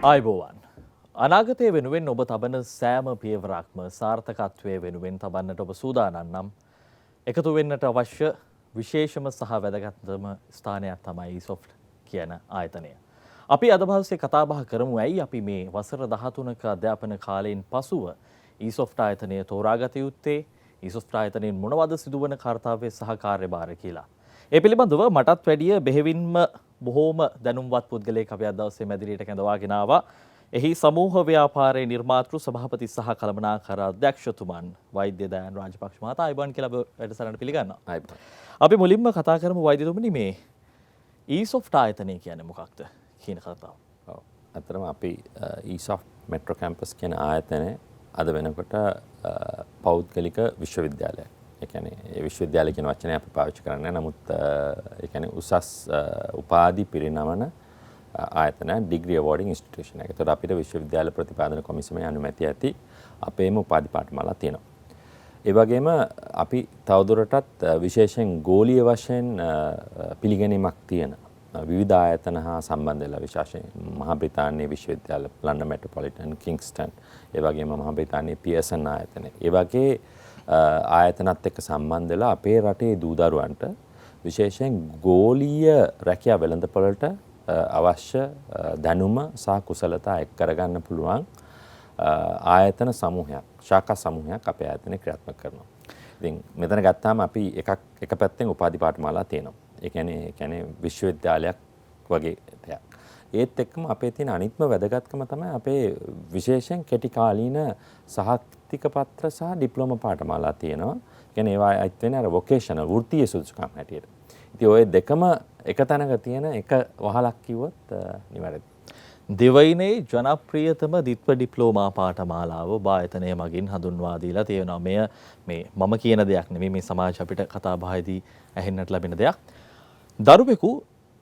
ආයිබෝවන් අනාගතය වෙනුවෙන් ඔබ තබන සෑම පියවරක්ම සාර්ථකත්වය වෙනුවෙන් තබන්නට ඔබ සූදානම් නම් එකතු වෙන්නට අවශ්‍ය විශේෂම සහ වැදගත්ම ස්ථානයක් තමයි සොෆ්ට් කියන ආයතනය. අපි අද දවසේ කතා බහ කරමු ඇයි අපි මේ වසර 13ක අධ්‍යාපන කාලයෙන් පසුව ඊසොෆ්ට් ආයතනය තෝරාගත යුත්තේ, ඊසොෆ්ට් ආයතනයෙන් මොනවද සිදුවන කාර්යභාරය සහ කාර්යභාර කියලා. ඒ පිළිබඳව මටත් වැඩිය බෙහෙවින්ම බොහෝම දැනුම්වත් පුද්ගලයෙක් අපි අද දවසේ මැදිරියට කැඳවාගෙන ආවා. එහි සමූහ ව්‍යාපාරයේ නිර්මාතෘ සභාපති සහ කළමනාකාර අධ්‍යක්ෂතුමන් වෛද්‍ය දයන් රාජපක්ෂ මහතා අයිබෝන් කියලා වැඩසටහනට පිළිගන්නවා. අපි මුලින්ම කතා කරමු වෛද්‍යතුමනි මේ ඊසොෆ්ට් ආයතනය කියන්නේ මොකක්ද කියන කතාව. ඔව්. අතරම අපි ඊසොෆ්ට් මෙට්‍රෝ කැම්පස් කියන ආයතනය අද වෙනකොට පෞද්ගලික විශ්වවිද්‍යාලයක්. ඒ කියන්නේ ඒ විශ්වවිද්‍යාලය කියන වචනය අපි පාවිච්චි කරන්නේ නැහැ. නමුත් ඒ කියන්නේ උසස් උපාධි පිරිනමන ආයතන ඩිග්‍රී අවෝඩින් ඉන්ස්ටිටියුෂන් එක. ඒතකොට අපිට විශ්වවිද්‍යාල ප්‍රතිපාදන කොමිසමේ අනුමැතිය ඇති අපේම උපාධි පාඨමාලා තියෙනවා. ඒ වගේම අපි තවදුරටත් විශේෂයෙන් ගෝලීය වශයෙන් පිළිගැනීමක් තියෙන විවිධ ආයතන හා සම්බන්ධ වෙලා විශේෂයෙන් මහා බ්‍රිතාන්‍ය විශ්වවිද්‍යාල ලන්ඩන් මෙට්‍රොපොලිටන් කිංස්ටන් ඒ වගේම මහා බ්‍රිතාන්‍ය පියර්සන් ආයතන ඒ වගේ ආයතනත් එක්ක සම්බන්ධ වෙලා අපේ රටේ දූ දරුවන්ට විශේෂයෙන් ගෝලීය රැකියා වෙළඳපොළට අවශ්‍ය දැනුම සහ කුසලතා එක් කරගන්න පුළුවන් ආයතන සමූහයක්, ශාඛා සමූහයක් අපේ ආයතනයේ ක්‍රියාත්මක කරනවා. ඉතින් මෙතන ගත්තාම අපි එක පැත්තෙන් උපාධි පාඨමාලා තියෙනවා. ඒ කියන්නේ විශ්වවිද්‍යාලයක් වගේ දෙයක්. ඒත් එක්කම අපේ තියෙන අනිත්ම වැදගත්කම තමයි අපේ විශේෂයෙන් කෙටි කාලීන සහතික පත්‍ර සහ ඩිප්ලෝමා පාඨමාලා තියෙනවා. කියන්නේ ඒවා අයිත් වෙන්නේ අර වොකේෂනල් වෘත්තීය සුදුසුකම් හැටියට. ඉතින් ওই දෙකම එක තැනක තියෙන එක වහලක් කිව්වොත් නිවැරදි. දෙවයිනේ ජනප්‍රියතම දිත්ව ඩිප්ලෝමා පාඨමාලාව ආයතනය මගින් හඳුන්වා දීලා තියෙනවා. මේ මම කියන දෙයක් නෙමෙයි, මේ සමාජ අපිට කතා බහේදී ඇහෙන්නට ලැබෙන දෙයක්. දරුවෙකු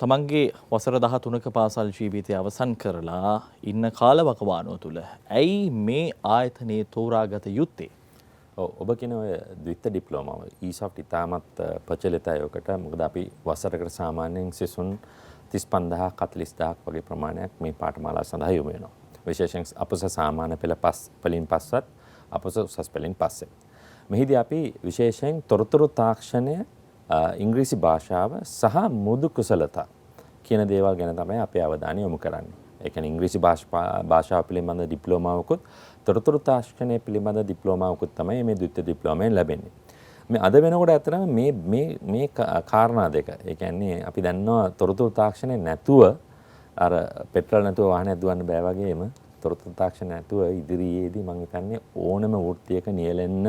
තමන්ගේ වසර 13ක පාසල් ජීවිතය අවසන් කරලා ඉන්න කාලවකවානුව තුළ ඇයි මේ ආයතනයේ තෝරාගත යුත්තේ? ඔබ කියන ඔය ද්විත්ව ඩිප්ලෝමාව ඊසොෆ්ට් ඉතාමත් ප්‍රචලිතයි. ඔකට මොකද අපි වසරකට සාමාන්‍යයෙන් සිසුන් 35000 40000ක් වගේ ප්‍රමාණයක් මේ පාඨමාලාව සඳහා යොමු වෙනවා. විශේෂයෙන් අපොස සාමාන්‍ය පෙළ පළලින් පස්සත් අපොස උසස් පෙළින් පස්සේ. මෙහිදී අපි විශේෂයෙන් තොරතුරු තාක්ෂණය, ඉංග්‍රීසි භාෂාව සහ මුදු කුසලතා කියන දේවල් ගැන තමයි අපේ අවධානය යොමු කරන්නේ. ඒ කියන්නේ ඉංග්‍රීසි භාෂාව පිළිබඳ ඩිප්ලෝමාවකුත් තොරතුරු තාක්ෂණය පිළිබඳ ඩිප්ලෝමාවකුත් තමයි මේ ද්විත්ව ඩිප්ලෝමාවෙන් ලැබෙන්නේ. මේ අද වෙනකොට ඇත්තටම මේ කාරණා දෙක. ඒ කියන්නේ අපි දන්නවා තොරතුරු තාක්ෂණය නැතුව අර පෙට්‍රල් නැතුව වාහනයක් දුවන්න බෑ වගේම තොරතුරු තාක්ෂණය නැතුව ඉදිරියේදී මම හිතන්නේ ඕනම වෘත්තියක නියැලෙන්න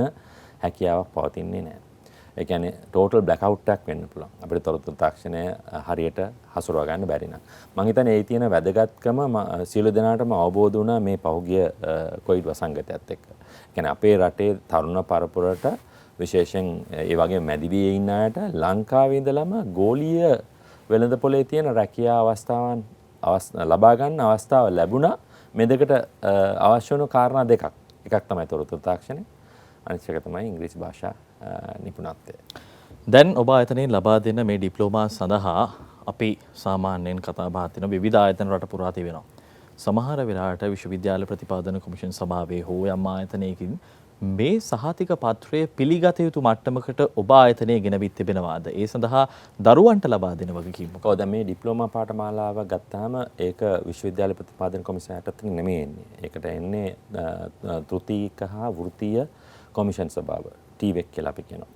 හැකියාවක් පවතින්නේ නැහැ. ඒ කියන්නේ ටෝටල් බ්ලැක් අවුට් එකක් වෙන්න පුළුවන්. අපිට තොරතුරු තාක්ෂණය හරියට හසුරවා ගන්න බැරි නම්. මම හිතන්නේ ඒ තියෙන වැදගත්කම සියලු දෙනාටම අවබෝධ වුණා මේ පහුගිය කොවිඩ් වසංගතයත් එක්ක. ඒ කියන්නේ අපේ රටේ තරුණ පරපුරට විශේෂයෙන් ඒ වගේ මැදිවියේ ඉන්න අයට ලංකාවේ ඉඳලම ගෝලීය වෙළඳපොලේ තියෙන රැකියා අවස්ථාවන් ලබා ගන්න අවස්ථාව ලැබුණා. මේ දෙකට අවශ්‍ය වුණු කාරණා දෙකක්. එකක් තමයි තොරතුරු තාක්ෂණය, අනිත් එක තමයි ඉංග්‍රීසි භාෂා නිපුණත්වය. දැන් ඔබ ආයතනයෙන් ලබා දෙන මේ ඩිප්ලෝමා සඳහා අපි සාමාන්‍යයෙන් කතා බහ කරන විවිධ ආයතන රට පුරා තිබෙනවා. සමහර වෙලාවට විශ්වවිද්‍යාල ප්‍රතිපාදන කොමිෂන් සභාවේ හෝ යම් ආයතනයකින් මේ සහතික පත්‍රය පිළිගත යුතු මට්ටමකට ඔබ ආයතනය ගෙනවිත් තිබෙනවාද? ඒ සඳහා දරුවන්ට ලබා දෙන වගකීම මොකක්ද? දැන් මේ ඩිප්ලෝමා පාඨමාලාව ගත්තාම ඒක විශ්වවිද්‍යාල ප්‍රතිපාදන කොමිසම යටතේ නෙමෙයි එන්නේ. ඒකට එන්නේ තෘතීයික හා වෘත්තීය කොමිෂන් සභාව TVEC කියලා අපි කියනවා.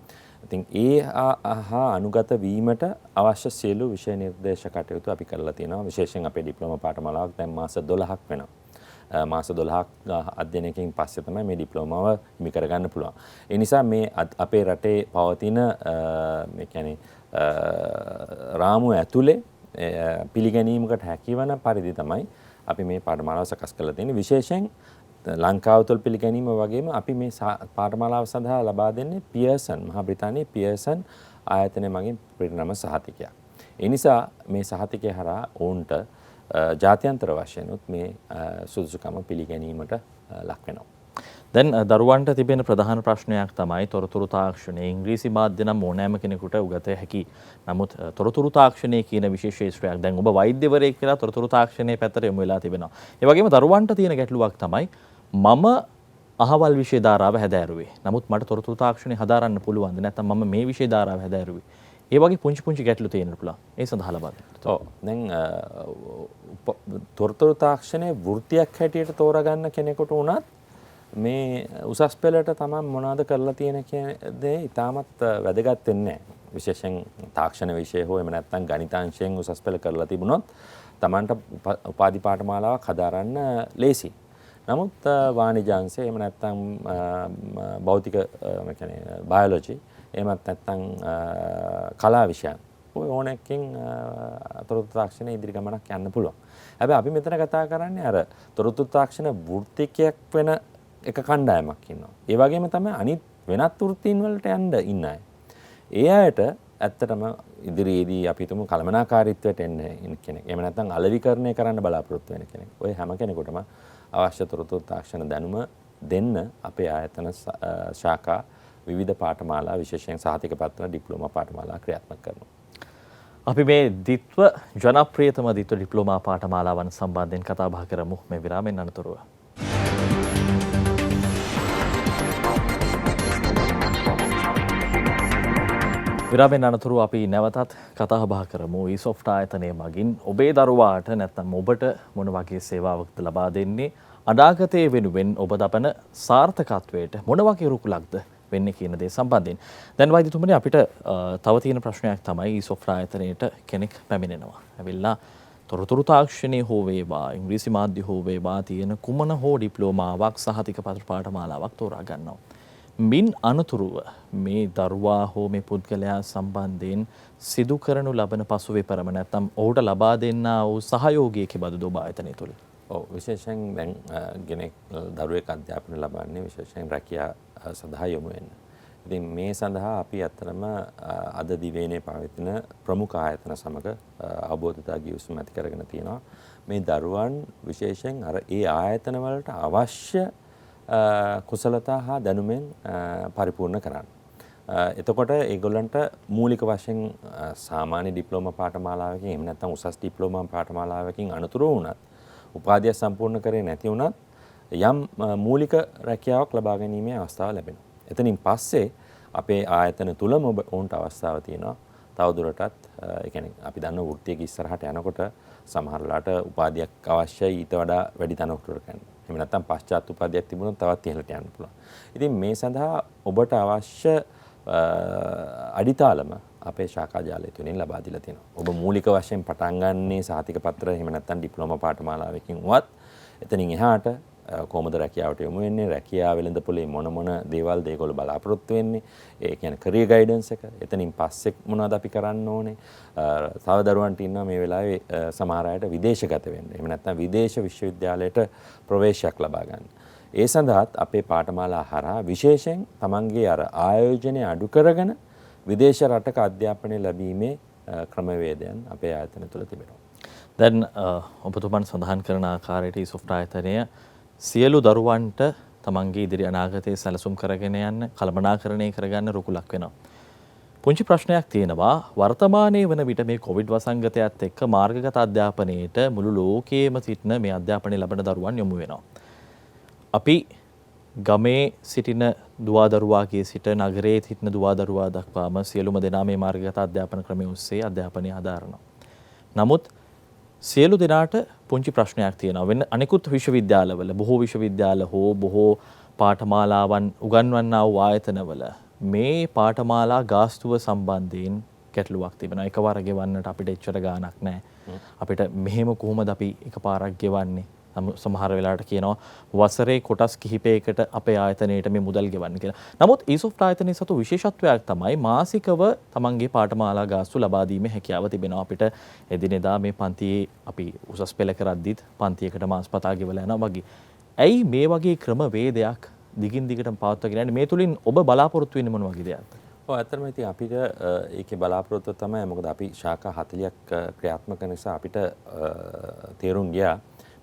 ඉතින් ඒ හා අනුගත වීමට අවශ්‍ය සියලු විෂය නිර්දේශ කටයුතු අපි කරලා තියෙනවා. විශේෂයෙන් අපේ ඩිප්ලෝමා පාඨමාලාවක් දැන් මාස 12ක් වෙනවා. මාස 12ක් අධ්‍යයනයකින් පස්සේ තමයි මේ ඩිප්ලෝමාව හිමි කරගන්න පුළුවන්. ඒ නිසා මේ අපේ රටේ පවතින මේ කියන්නේ රාමුව ඇතුලේ පිළිගැනීමකට හැකියවන පරිදි තමයි අපි මේ පාඨමාලාව සකස් කරලා තියෙන්නේ. විශේෂයෙන් ලංකාව තුළ පිළිගැනීම වගේම අපි මේ පාඨමාලාව සඳහා ලබා දෙන්නේ පියර්සන් මහා බ්‍රිතාන්‍යයේ පියර්සන් ආයතනය මගින් පිරිනම සහතිකයක්. ඒ නිසා මේ සහතිකය හරහා ඔවුන්ට ජාත්‍යන්තර වශයෙන් උත් මේ සුදුසුකම පිළිගැනීමට ලක් වෙනවා. දැන් දරුවන්ට තිබෙන ප්‍රධාන ප්‍රශ්නයක් තමයි තොරතුරු තාක්ෂණය. ඉංග්‍රීසි මාධ්‍ය නම් ඕනෑම කෙනෙකුට උගත හැකි. නමුත් තොරතුරු තාක්ෂණය කියන විශේෂ ක්ෂේත්‍රයක්. දැන් ඔබ වෛද්‍යවරයෙක් කියලා තොරතුරු තාක්ෂණයේ පැත්තට යොමු වෙලා තිබෙනවා. ඒ වගේම දරුවන්ට තියෙන ගැටලුවක් තමයි මම අහවල් විෂය ධාරාව හැදෑරුවේ. නමුත් මට තොරතුරු තාක්ෂණය හදාරන්න පුළුවන්ද? නැත්නම් මම මේ විෂය ධාරාව හැදෑරුවේ. ඒ වගේ පුංචි පුංචි ගැටලු තියෙන්න පුළුවන්. ඒ සඳහා ලබා දෙන්න. ඔව්. දැන් තොරතුරු තාක්ෂණයේ වෘත්තියක් හැටියට තෝරගන්න කෙනෙකුට උනත් මේ උසස් පෙළට තමයි මොනවද කරලා තියෙන කියන දේ ඉතාමත් වැදගත් වෙන්නේ නැහැ. විශේෂයෙන් තාක්ෂණ විෂය හෝ එහෙම නැත්නම් ගණිතාංශයෙන් උසස් පෙළ කරලා තිබුණොත් Tamanට උපාධි පාඨමාලාවක් හදාරන්න ලේසි. නමුත් වාණිජාංශය එහෙම නැත්නම් භෞතික කියන්නේ බයොලොජි එහෙමත් නැත්නම් කලා විෂයන් ඔය ඕනෙකින් තොරතුරු තාක්ෂණ ඉදිරි ගමනක් යන්න පුළුවන්. හැබැයි අපි මෙතන කතා කරන්නේ අර තොරතුරු තාක්ෂණ වෘත්තිකයක් වෙන එක කණ්ඩායමක් ඉන්නවා. ඒ වගේම තමයි අනිත් වෙනත් වෘත්තීන් වලට යන්න ඉන්න අය. ඒ අයට ඇත්තටම ඉදිරියේදී අපි හිතමු කළමනාකාරීත්වයට එන්න කෙනෙක්. එහෙම නැත්නම් අලෙවිකරණය කරන්න බලාපොරොත්තු වෙන කෙනෙක්. ඔය හැම කෙනෙකුටම අවශ්‍ය තොරතුරු තාක්ෂණ දැනුම දෙන්න අපේ ආයතන ශාඛා විවිධ පාඨමාලා විශේෂයෙන් සහතික පත්‍ර ඩිප්ලෝමා පාඨමාලා ක්‍රියාත්මක කරනවා. අපි මේ දිත්ව ජනප්‍රියතම දිත්ව ඩිප්ලෝමා පාඨමාලාවන් සම්බන්ධයෙන් කතා බහ කරමු මේ විරාමෙන් අනතුරුව. විරාමෙන් අනතුරුව අපි නැවතත් කතා බහ කරමු ඊසොෆ්ට් ආයතනය මගින් ඔබේ දරුවාට නැත්නම් ඔබට මොන වගේ සේවාවක්ද ලබා දෙන්නේ අනාගතයේ වෙනුවෙන් ඔබ දපන සාර්ථකත්වයට මොන වගේ රුකුලක්ද වෙන්නේ කියන දේ සම්බන්ධයෙන්. දැන් වෛද්‍යතුමනි අපිට තව තියෙන ප්‍රශ්නයක් තමයි ඊසොෆ්ට් ආයතනයේට කෙනෙක් පැමිණෙනවා. ඇවිල්ලා තොරතුරු තාක්ෂණයේ හෝ වේවා ඉංග්‍රීසි මාධ්‍ය හෝ වේවා තියෙන කුමන හෝ ඩිප්ලෝමාවක් සහතික පත්‍ර පාඨමාලාවක් තෝරා ගන්නවා. මින් අනතුරුව මේ දරුවා හෝ මේ පුද්ගලයා සම්බන්ධයෙන් සිදු කරනු ලබන පසුවිපරම නැත්නම් ඔහුට ලබා දෙන්නා වූ සහයෝගයේ කිබඳුද ඔබ ආයතනය තුළ? ඔව් විශේෂයෙන් දැන් කෙනෙක් දරුවෙක් අධ්‍යාපනය ලබන්නේ විශේෂයෙන් රැකියා සඳහා යොමු වෙන්න. ඉතින් මේ සඳහා අපි ඇත්තටම අද දිවයිනේ පවතින ප්‍රමුඛ ආයතන සමග අවබෝධතා ගිවිසුම් ඇති කරගෙන තියෙනවා. මේ දරුවන් විශේෂයෙන් අර ඒ ආයතන වලට අවශ්‍ය කුසලතා හා දැනුමෙන් පරිපූර්ණ කරන්න. එතකොට ඒගොල්ලන්ට මූලික වශයෙන් සාමාන්‍ය ඩිප්ලෝමා පාඨමාලාවකින් එහෙම නැත්නම් උසස් ඩිප්ලෝමා පාඨමාලාවකින් අනතුරු වුණත් උපාධිය සම්පූර්ණ කරේ නැති වුණත් යම් මූලික රැකියාවක් ලබා ගැනීමේ අවස්ථාව ලැබෙනවා. එතනින් පස්සේ අපේ ආයතන තුලම ඔවුන්ට අවස්ථාව තියෙනවා. තවදුරටත් ඒ කියන්නේ අපි දන්න වෘත්තියක ඉස්සරහට යනකොට සමහරලාට උපාධියක් අවශ්‍යයි ඊට වඩා වැඩි තනතුරකට යන්න. එහෙම නැත්නම් පශ්චාත් උපාධියක් තිබුණොත් තවත් ඉහළට යන්න පුළුවන්. ඉතින් මේ සඳහා ඔබට අවශ්‍ය අඩිතාලම අපේ ශාඛා ජාලය තුලින් ලබා දීලා තියෙනවා. ඔබ මූලික වශයෙන් පටන් ගන්නේ සහතික පත්‍ර එහෙම නැත්නම් ඩිප්ලෝමා පාඨමාලාවකින් උවත් එතනින් එහාට කොහොමද රැකියාවට යොමු වෙන්නේ රැකියාව වෙළඳපොලේ මොන දේවල්ද ඒගොල්ලෝ බලාපොරොත්තු වෙන්නේ ඒ කියන්නේ කරියර් ගයිඩන්ස් එක එතනින් පස්සේ මොනවද අපි කරන්න ඕනේ තව දරුවන්ට ඉන්නවා මේ වෙලාවේ සමහර අයට විදේශගත වෙන්න එහෙම නැත්නම් විදේශ විශ්වවිද්‍යාලයට ප්‍රවේශයක් ලබා ගන්න. ඒ සඳහාත් අපේ පාඨමාලා හරහා විශේෂයෙන් තමන්ගේ අර ආයෝජනය අඩු කරගෙන විදේශ රටක අධ්‍යාපනය ලැබීමේ ක්‍රමවේදයන් අපේ ආයතන තුළ තිබෙනවා. දැන් ඔබතුමන් සඳහන් කරන ආකාරයට ඊසොෆ්ට් ආයතනය සියලු දරුවන්ට තමන්ගේ ඉදිරි අනාගතයේ සැලසුම් කරගෙන යන්න කළමනාකරණය කරගන්න රුකුලක් වෙනවා. පුංචි ප්‍රශ්නයක් තියෙනවා වර්තමානයේ වන විට මේ කොවිඩ් වසංගතයත් එක්ක මාර්ගගත අධ්‍යාපනයේට මුළු ලෝකයේම සිටින මේ අධ්‍යාපනය ලබන දරුවන් යොමු වෙනවා. අපි ගමේ සිටින දුවදරුවාගේ සිට නගරයේ සිටින දුවදරුවා දක්වාම සියලුම දෙනා මේ මාර්ගගත අධ්‍යාපන ක්‍රමය ඔස්සේ අධ්‍යාපනය හදාරනවා. නමුත් සියලු දෙනාට පුංචි ප්‍රශ්නයක් තියෙනවා. වෙන අනිකුත් විශ්වවිද්‍යාලවල බොහෝ විශ්වවිද්‍යාල හෝ බොහෝ පාඨමාලාවන් උගන්වන්නා වූ ආයතනවල මේ පාඨමාලා ගාස්තුව සම්බන්ධයෙන් ගැටලුවක් තිබෙනවා. එකවර ගෙවන්නට අපිට එච්චර ගාණක් නැහැ. අපිට මෙහෙම කොහොමද අපි එකපාරක් ගෙවන්නේ? සමහර වෙලාවට කියනවා වසරේ කොටස් කිහිපයකට අපේ ආයතනයේට මේ මුදල් ගෙවන්න කියලා. නමුත් ඊසොෆ්ට් ආයතනයේ සතු විශේෂත්වයක් තමයි මාසිකව තමන්ගේ පාඨමාලා ගාස්තු ලබා දීමේ හැකියාව තිබෙනවා. අපිට එදිනෙදා මේ පන්තියේ අපි උසස් පෙළ කරද්දිත් පන්තියකට මාස්පතා ගෙවලා යනවා වගේ. ඇයි මේ වගේ ක්‍රමවේදයක් දිගින් දිගටම පවත්වාගෙන යන්නේ? මේ තුලින් ඔබ බලාපොරොත්තු වෙන්නේ මොන වගේ දෙයක්ද? ඔව් ඇත්තටම ඉතින් අපිට ඒකේ බලාපොරොත්තුව තමයි මොකද අපි ශාඛා 40ක් ක්‍රියාත්මක නිසා අපිට තේරුම් ගියා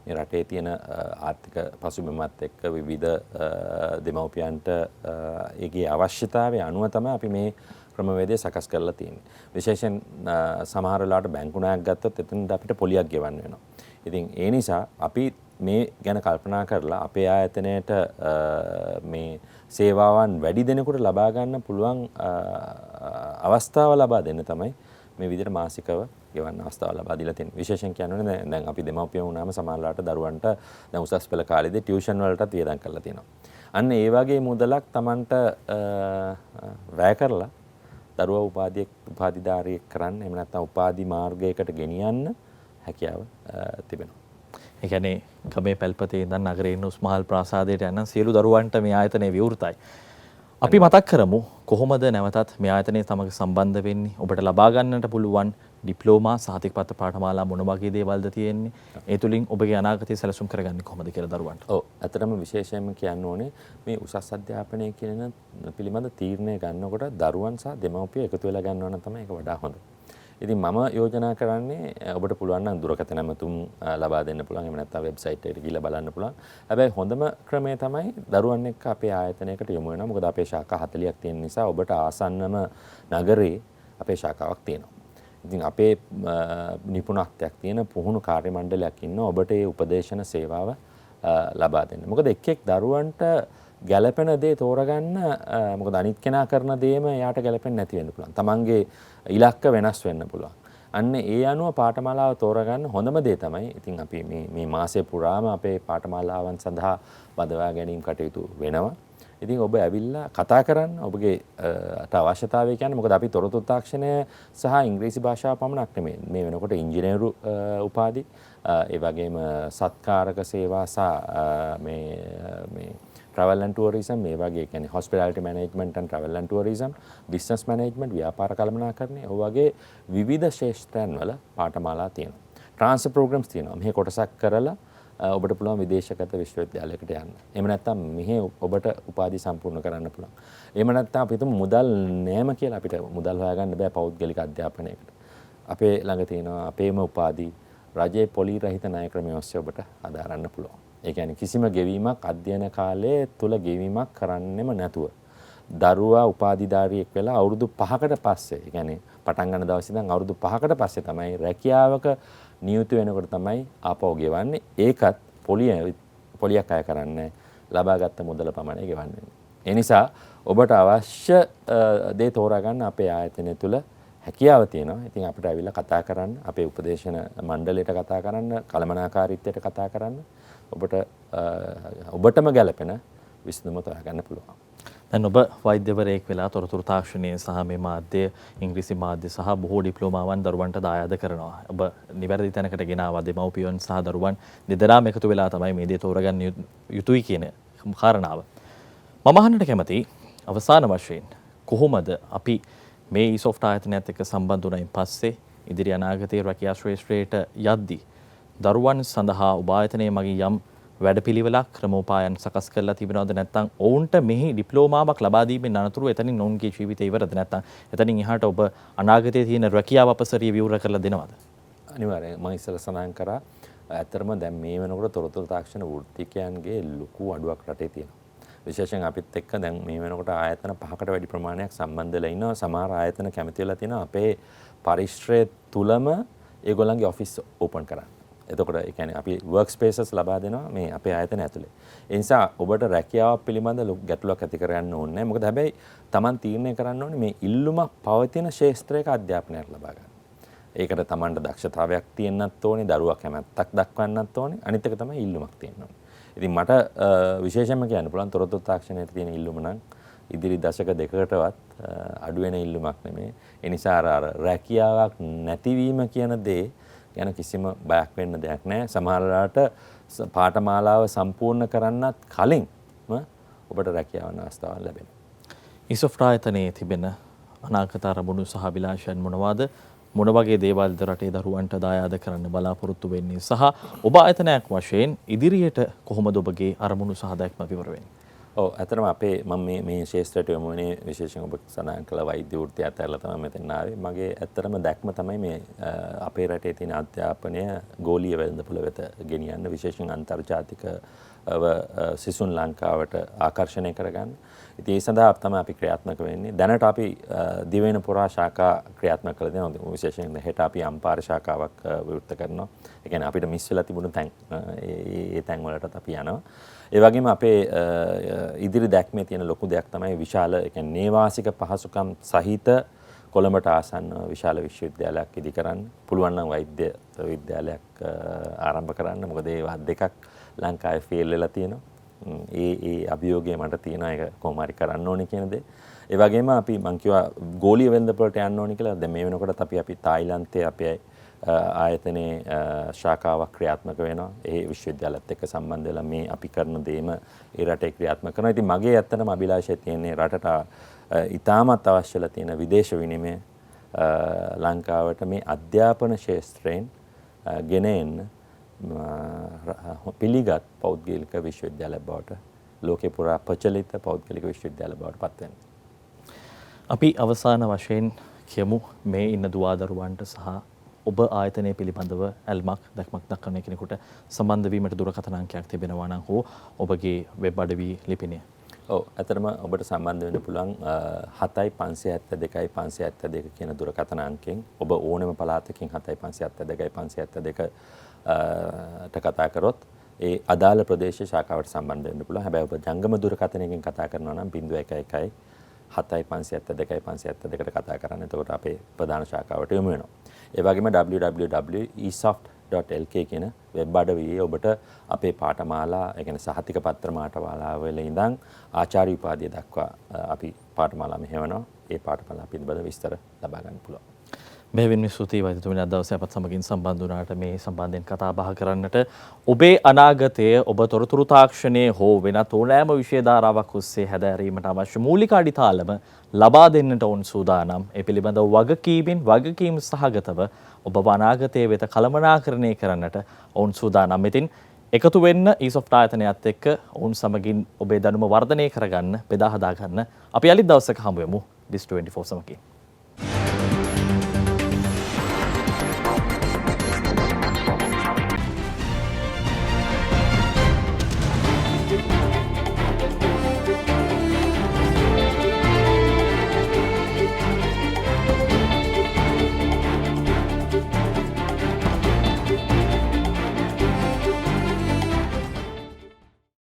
මේ රටේ තියෙන ආර්ථික පසුබිමත් එක්ක විවිධ දෙමව්පියන්ට ඒකේ අවශ්‍යතාවය අනුව තමයි අපි මේ ක්‍රමවේදය සකස් කරලා තියෙන්නේ. විශේෂයෙන් සමහර වෙලාවට බැංකු ණයක් ගත්තොත් එතනට අපිට පොලියක් ගෙවන්න වෙනවා. ඉතින් ඒ නිසා අපි මේ ගැන කල්පනා කරලා අපේ ආයතනයට මේ සේවාවන් වැඩි දෙනෙකුට ලබා ගන්න පුළුවන් අවස්ථාව ලබා දෙන්න තමයි මේ විදිහට මාසිකව ගෙවන්න අවස්ථාව ලබා දීලා තියෙනවා. විශේෂයෙන් කියනවනේ දැන් අපි දෙමව්පියෝ වුණාම සමහරලාට දරුවන්ට දැන් උසස් පෙළ කාලේදී ටියුෂන් වලටත් වියදම් කරලා තියෙනවා. අන්න ඒ වගේ මුදලක් Tamanට වැය කරලා දරුවා උපාධිධාරියෙක් කරන්න එහෙම නැත්නම් උපාධි මාර්ගයකට ගෙනියන්න හැකියාව තිබෙනවා. ඒ කියන්නේ ගමේ පැල්පතේ ඉඳන් නගරේ ඉන්න උස්මහල් ප්‍රාසාදයට යන සියලු දරුවන්ට මේ ආයතනය විවෘතයි. අපි මතක් කරමු කොහොමද නැවතත් මේ ආයතනයේ සමග සම්බන්ධ වෙන්නේ? ඔබට ලබා ගන්නට පුළුවන් ඩිප්ලෝමා සහතිකපත්‍ර පාඨමාලා මොන වගේ දේවල්ද තියෙන්නේ? ඒ තුලින් ඔබගේ අනාගතය සැලසුම් කරගන්නේ කොහොමද කියලා දරුවන්ට. ඔව් ඇත්තටම විශේෂයෙන්ම කියන්න ඕනේ මේ උසස් අධ්‍යාපනය කියන පිළිබඳ තීරණය ගන්නකොට දරුවන් සහ දෙමව්පියෝ එකතු වෙලා ගන්නවා නම් තමයි ඒක වඩා හොඳ. ඉතින් මම යෝජනා කරන්නේ ඔබට පුළුවන් නම් දුරකථන නැමතුම් ලබා දෙන්න පුළුවන්. එහෙම නැත්නම් වෙබ්සයිට් එකට ගිහලා බලන්න පුළුවන්. හැබැයි හොඳම ක්‍රමය තමයි දරුවන් එක්ක අපේ ආයතනයකට යොමු වෙනවා. මොකද අපේ ශාඛා 40ක් තියෙන නිසා ඔබට ආසන්නම නගරේ අපේ ශාඛාවක් තියෙනවා. ඉතින් අපේ නිපුණත්වයක් තියෙන පුහුණු කාර්ය මණ්ඩලයක් ඉන්නවා ඔබට ඒ උපදේශන සේවාව ලබා දෙන්න. මොකද එක් දරුවන්ට ගැළපෙන දේ තෝරගන්න මොකද අනිත් කෙනා කරන දේම එයාට ගැළපෙන්නේ නැති වෙන්න පුළුවන්. තමන්ගේ ඉලක්ක වෙනස් වෙන්න පුළුවන්. අන්න ඒ අනුව පාඨමාලාව තෝරගන්න හොඳම දේ තමයි ඉතින් අපි මේ මාසය පුරාම අපේ පාඨමාලාවන් සඳහා බඳවා ගැනීම කටයුතු වෙනවා. ඉතින් ඔබ ඇවිල්ලා කතා කරන්න ඔබගේ අවශ්‍යතාවය කියන්නේ මොකද අපි තොරතුරු තාක්ෂණය සහ ඉංග්‍රීසි භාෂාව පමණක් නෙමෙයි මේ වෙනකොට ඉංජිනේරු උපාධි ඒ වගේම සත්කාරක සේවා සහ මේ travel and tourism මේ වගේ කියන්නේ hospitality management and travel and tourism business management ව්‍යාපාර කළමනාකරණය ඔය වගේ විවිධ ශේෂ්ත්‍රයන් වල පාඨමාලා තියෙනවා. transfer programs තියෙනවා. මෙහි කොටසක් කරලා ඔබට පුළුවන් විදේශගත විශ්වවිද්‍යාලයකට යන්න. එහෙම නැත්නම් මෙහි ඔබට උපාධි සම්පූර්ණ කරන්න පුළුවන්. එහෙම නැත්නම් අපි හිතමු මුදල් නෑම කියලා අපිට මුදල් හොයාගන්න බෑ පෞද්ගලික අධ්‍යාපනයකට. අපේ ළඟ තියෙනවා අපේම උපාධි රජයේ පොලි රහිත ණය ක්‍රමය ඔස්සේ ඔබට අදාරන්න පුළුවන්. ඒ කියන්නේ කිසිම ගෙවීමක් අධ්‍යයන කාලයේ තුල ගෙවීමක් කරන්නෙම නැතුව දරුවා උපාධිධාරියෙක් වෙලා අවුරුදු 5කට පස්සේ ඒ කියන්නේ පටන් ගන්න දවසේ ඉඳන් අවුරුදු 5කට පස්සේ තමයි රැකියාවක නියුතු වෙනකොට තමයි ආපහු ගෙවන්නේ. ඒකත් පොලියක් අය කරන්නේ ලබාගත් මුදල පමණයි ගෙවන්නේ. ඒ නිසා ඔබට අවශ්‍ය දේ තෝරා ගන්න අපේ ආයතනය තුල හැකියාව තියෙනවා. ඉතින් අපිට ඇවිල්ලා කතා කරන්න, අපේ උපදේශන මණ්ඩලයට කතා කරන්න, කළමනාකාරීත්වයට කතා කරන්න. ඔබටම ගැලපෙන විසඳුම තෝරාගන්න පුළුවන්. දැන් ඔබ වෛද්‍යවරයෙක් වෙලා තොරතුරු තාක්ෂණයේ සහ මේ මාධ්‍ය ඉංග්‍රීසි මාධ්‍ය සහ බොහෝ ඩිප්ලෝමාවන් දරුවන්ට දායාද කරනවා. ඔබ නිවැරදි තැනකට ගෙනාවා දෙමව්පියන් සහ දරුවන් දෙදෙනාම එකතු වෙලා තමයි මේ දේ තෝරගන්න යුතුයි කියන කාරණාව. මම අහන්නට කැමතියි අවසාන වශයෙන් කොහොමද අපි මේ e-soft ආයතනයත් එක්ක සම්බන්ධ වුණයින් පස්සේ ඉදිරි අනාගතයේ රැකියා ශ්‍රේෂ්ඨයට යද්දී දරුවන් සඳහා ඔබ ආයතනයේ මගින් යම් වැඩපිළිවෙලක් ක්‍රමෝපායන් සකස් කරලා තිබෙනවද නැත්නම් ඔවුන්ට මෙහි ඩිප්ලෝමාවක් ලබා දීමෙන් අනතුරු එතනින් ඔවුන්ගේ ජීවිතය ඉවරද නැත්නම් එතනින් එහාට ඔබ අනාගතයේ තියෙන රැකියාව අපසරිය විවෘත කරලා දෙනවද? අනිවාර්යයෙන් මම ඉස්සෙල්ලා සඳහන් කරා ඇත්තටම දැන් මේ වෙනකොට තොරතුරු තාක්ෂණ වෘත්තිකයන්ගේ ලොකු අඩුවක් රටේ තියෙනවා. විශේෂයෙන් අපිත් එක්ක දැන් මේ වෙනකොට ආයතන 5කට වැඩි ප්‍රමාණයක් සම්බන්ධ වෙලා ඉන්නවා. සමහර ආයතන කැමති වෙලා තියෙනවා අපේ පරිශ්‍රය තුලම ඒගොල්ලන්ගේ ඔෆිස් ඕපන් කරන්න. එතකොට ඒ කියන්නේ අපි වර්ක් ස්පේසස් ලබා දෙනවා මේ අපේ ආයතන ඇතුලේ. ඒ නිසා ඔබට රැකියාව පිළිබඳ ගැටලුවක් ඇති කරගන්න ඕනේ නැහැ. මොකද හැබැයි Taman තීරණය කරන්න ඕනේ මේ ඉල්ලුමක් පවතින ශාස්ත්‍රයක අධ්‍යාපනයක් ලබා ගන්න. ඒකට Tamanට දක්ෂතාවයක් තියෙන්නත් ඕනේ, දරුවා කැමැත්තක් දක්වන්නත් ඕනේ. අනිත් එක තමයි ඉල්ලුමක් තියෙන්න ඕනේ. ඉතින් මට විශේෂයෙන්ම කියන්න පුළුවන් තොරතුරු තාක්ෂණයට තියෙන ඉල්ලුම නම් ඉදිරි දශක දෙකකටවත් අඩු වෙන ඉල්ලුමක් නෙමෙයි. ඒ නිසා අර රැකියාවක් නැතිවීම කියන දේ ගැන කිසිම බයක් වෙන්න දෙයක් නැහැ. සමහරවිට පාඨමාලාව සම්පූර්ණ කරන්නත් කලින් ඔබට රැකියාවන අවස්ථාවක් ලැබෙනවා. e-soft ආයතනයේ තිබෙන අනාගත අරමුණු සහ අභිලාෂයන් මොනවාද? මොන වගේ දේවල්ද රටේ දරුවන්ට දායාද කරන්න බලාපොරොත්තු වෙන්නේ සහ ඔබ ආයතනයක් වශයෙන් ඉදිරියට කොහොමද ඔබගේ අරමුණු සහ දැක්ම විවර වෙන්නේ? ඔව් ඇත්තටම අපේ මම මේ ශේෂ්ත්‍රයට යොමු වුණේ විශේෂයෙන් ඔබ සඳහන් කළ වෛද්‍ය වෘත්තිය අතහැරලා තමයි මෙතන ආවේ. මගේ ඇත්තටම දැක්ම තමයි මේ අපේ රටේ තියෙන අධ්‍යාපනය ගෝලීය වෙළඳපොළ වෙත ගෙනියන්න විශේෂයෙන් අන්තර්ජාතික සිසුන් ලංකාවට ආකර්ෂණය කරගන්න. ඉතින් ඒ සඳහා තමයි අපි ක්‍රියාත්මක වෙන්නේ. දැනට අපි දිවයින පුරා ශාඛා ක්‍රියාත්මක කරලා දෙනවා. විශේෂයෙන් හෙට අපි අම්පාර ශාඛාවක් විවෘත කරනවා. ඒ කියන්නේ අපිට මිස් වෙලා තිබුණු තැන් ඒ තැන් වලටත් අපි යනවා. ඒ වගේම අපේ ඉදිරි දැක්මේ තියෙන ලොකු දෙයක් තමයි විශාල ඒ කියන්නේ නේවාසික පහසුකම් සහිත කොළඹට ආසන්න විශාල විශ්වවිද්‍යාලයක් ඉදි කරන්න පුළුවන් නම් වෛද්‍ය විද්‍යාලයක් ආරම්භ කරන්න. මොකද ඒවා දෙකක් ලංකාවේ ෆේල් වෙලා තියෙනවා. ඒ අභියෝගය මට තියෙනවා ඒක කොහොම හරි කරන්න ඕනේ කියන දේ. ඒ වගේම අපි මං කිව්වා ගෝලීය වෙළඳපොළට යන්න ඕනේ කියලා. දැන් මේ වෙනකොට අපි තායිලන්තයේ අපේ ආයතනයේ ශාඛාවක් ක්‍රියාත්මක වෙනවා. ඒ විශ්වවිද්‍යාලයත් එක්ක සම්බන්ධ වෙලා මේ අපි කරන දේම ඒ රටේ ක්‍රියාත්මක කරනවා. ඉතින් මගේ ඇත්තටම අභිලාෂය තියෙන්නේ රටට ඉතාමත් අවශ්‍යලා තියෙන විදේශ විනිමය ලංකාවට මේ අධ්‍යාපන ශාස්ත්‍රයෙන් ගෙන එන්න පිළිගත් පෞද්ගලික විශ්වවිද්‍යාලය බවට ලෝකේ පුරා ප්‍රචලිත පෞද්ගලික විශ්වවිද්‍යාල බවට පත් වෙනවා. අපි අවසාන වශයෙන් කියමු මේ ඉන්න දුවදරුවන්ට සහ ඔබ ආයතනය පිළිබඳව ඇල්මක් දැක්මක් දක්වන කෙනෙකුට සම්බන්ධ වීමට දුරකථන අංකයක් තිබෙනවා නම් හෝ ඔබගේ වෙබ් අඩවි ලිපිනය. ඔව් ඇත්තටම ඔබට සම්බන්ධ වෙන්න පුළුවන් 7572 572 කියන දුරකථන අංකයෙන් ඔබ ඕනෑම පළාතකින් 7572 572 ට කතා කරොත් ඒ අදාළ ප්‍රදේශ ශාඛාවට සම්බන්ධ වෙන්න පුළුවන්. හැබැයි ඔබ ජංගම දුරකථනයකින් කතා කරනවා නම් 011 7572 572ට කතා කරන්න. එතකොට අපේ ප්‍රධාන ශාඛාවට යොමු වෙනවා. ඒ වගේම www.esoft.lk කියන වෙබ් අඩවියේ ඔබට අපේ පාඨමාලා, ඒ කියන්නේ සහතික පත්‍ර පාඨමාලාවල ඉඳන් ආචාර්ය උපාධිය දක්වා අපි පාඨමාලා මෙහෙවනවා. ඒ පාඨමාලා පිළිබඳ විස්තර ලබා ගන්න පුළුවන්. බෙහෙවින්ම ස්තුතියි වෛද්‍යතුමනි අද දවසේ අපත් සමගින් සම්බන්ධ වුණාට මේ සම්බන්ධයෙන් කතා බහ කරන්නට. ඔබේ අනාගතය ඔබ තොරතුරු තාක්ෂණයේ හෝ වෙනත් ඕනෑම විෂය ධාරාවක් ඔස්සේ හැදෑරීමට අවශ්‍ය මූලික අඩිතාලම ලබා දෙන්නට ඔවුන් සූදානම්. ඒ පිළිබඳව වගකීම් සහගතව ඔබ අනාගතයේ වෙත කළමනාකරණය කරන්නට ඔවුන් සූදානම්. ඉතින් එකතු වෙන්න ඊසොෆ්ට් ආයතනයත් එක්ක ඔවුන් සමගින් ඔබේ දැනුම වර්ධනය කරගන්න, බෙදා හදා ගන්න. අපි යලිත් දවසක හමු වෙමු. This 24 සමගින්.